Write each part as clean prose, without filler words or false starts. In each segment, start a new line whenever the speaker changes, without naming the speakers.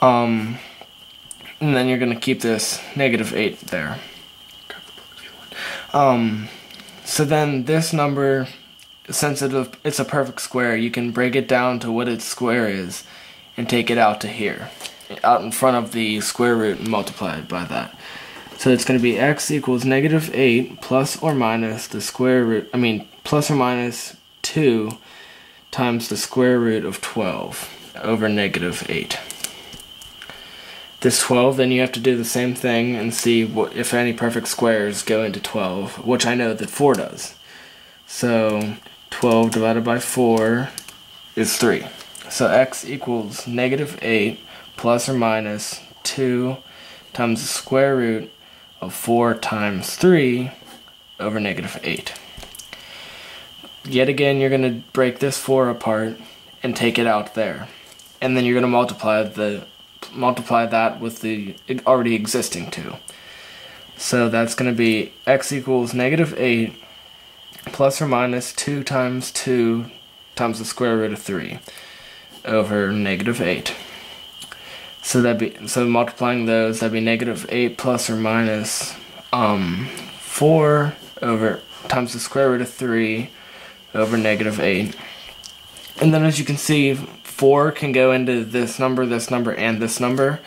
And then you're going to keep this -8 there. So then this number, since it's a perfect square, you can break it down to what its square is and take it out to here, out in front of the square root, and multiply it by that. So it's going to be x equals -8 plus or minus the square root, plus or minus 2 times the square root of 12 over -8. This 12, then you have to do the same thing and see if any perfect squares go into 12, which I know that 4 does. So 12 divided by 4 is 3. So x equals -8 plus or minus 2 times the square root of 4 times 3 over -8. Yet again, you're going to break this 4 apart and take it out there. And then you're going to multiply that with the already existing 2. So that's going to be x equals -8 plus or minus 2 times 2 times the square root of 3 over -8. So multiplying those, that'd be -8 plus or minus 4 times the square root of 3 over -8. And then as you can see, 4 can go into this number, and this number.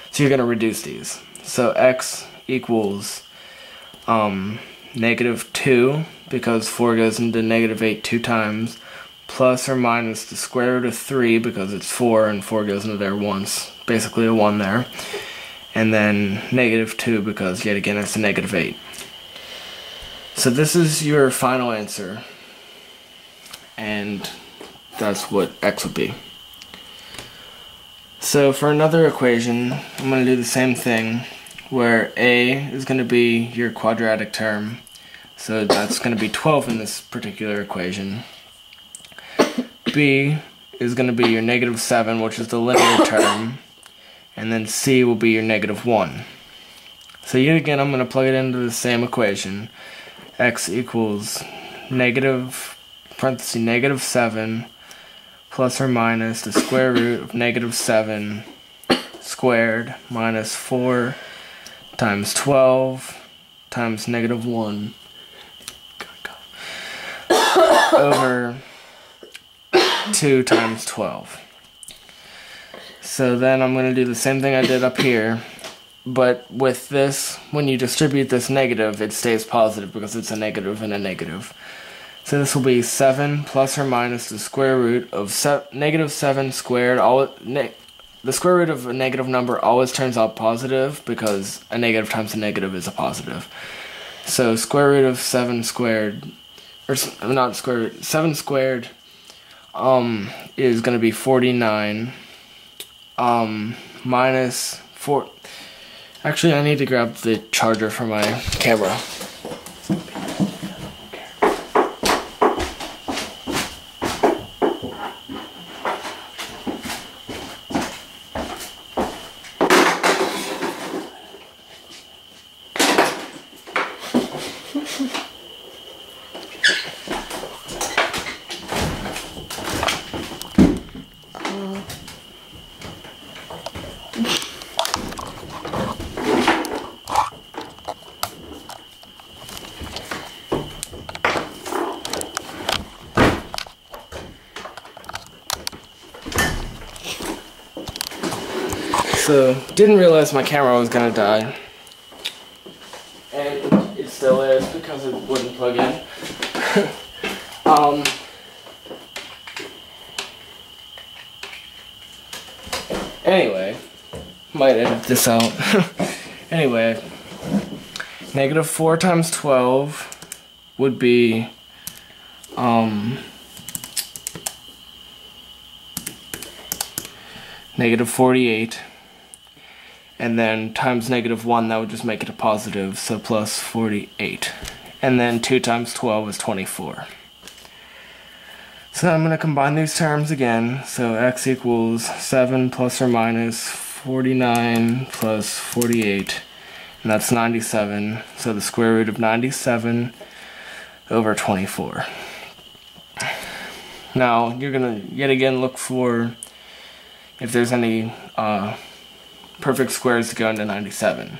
So you're going to reduce these. So x equals -2, because 4 goes into -8 2 times, plus or minus the square root of 3, because it's 4, and 4 goes into there once. Basically a 1 there. And then -2, because yet again it's a -8. So this is your final answer. And that's what x would be. So for another equation, I'm going to do the same thing, where a is going to be your quadratic term. So that's going to be 12 in this particular equation. B is going to be your -7, which is the linear term. And then C will be your -1. So yet again, I'm going to plug it into the same equation. X equals -7 plus or minus the square root of -7 squared minus 4 times 12 times -1 over 2 times 12. So then I'm going to do the same thing I did up here, but with this, when you distribute this negative, it stays positive because it's a negative and a negative. So this will be 7 plus or minus the square root of -7 squared. The square root of a negative number always turns out positive because a negative times a negative is a positive. So square root of 7 squared, or not square root, 7 squared is going to be 49 minus 4. Actually, I need to grab the charger for my camera. So, didn't realize my camera was gonna die. And it still is because it wouldn't plug in. Anyway, might edit this out. Anyway, -4 times 12 would be -48. And then times -1, that would just make it a positive, so plus 48. And then 2 times 12 is 24. So I'm going to combine these terms again. So x equals 7 plus or minus 49 plus 48. And that's 97. So the square root of 97 over 24. Now, you're going to yet again look for if there's any perfect squares to go into 97.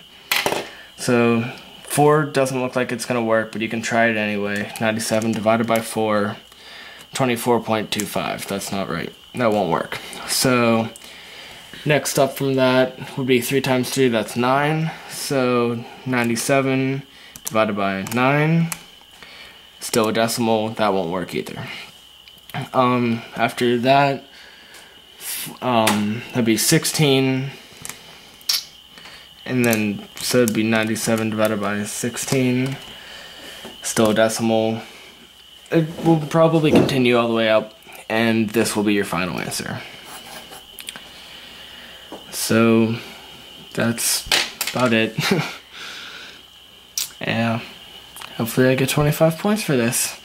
So 4 doesn't look like it's going to work, but you can try it anyway. 97 divided by 4, 24.25. That's not right. That won't work. So next up from that would be 3 times 3, that's 9. So 97 divided by 9, still a decimal, that won't work either. After that, that'd be 16, and then, so it'd be 97 divided by 16, still a decimal. It will probably continue all the way up, and this will be your final answer. So, that's about it. Yeah, hopefully I get 25 points for this.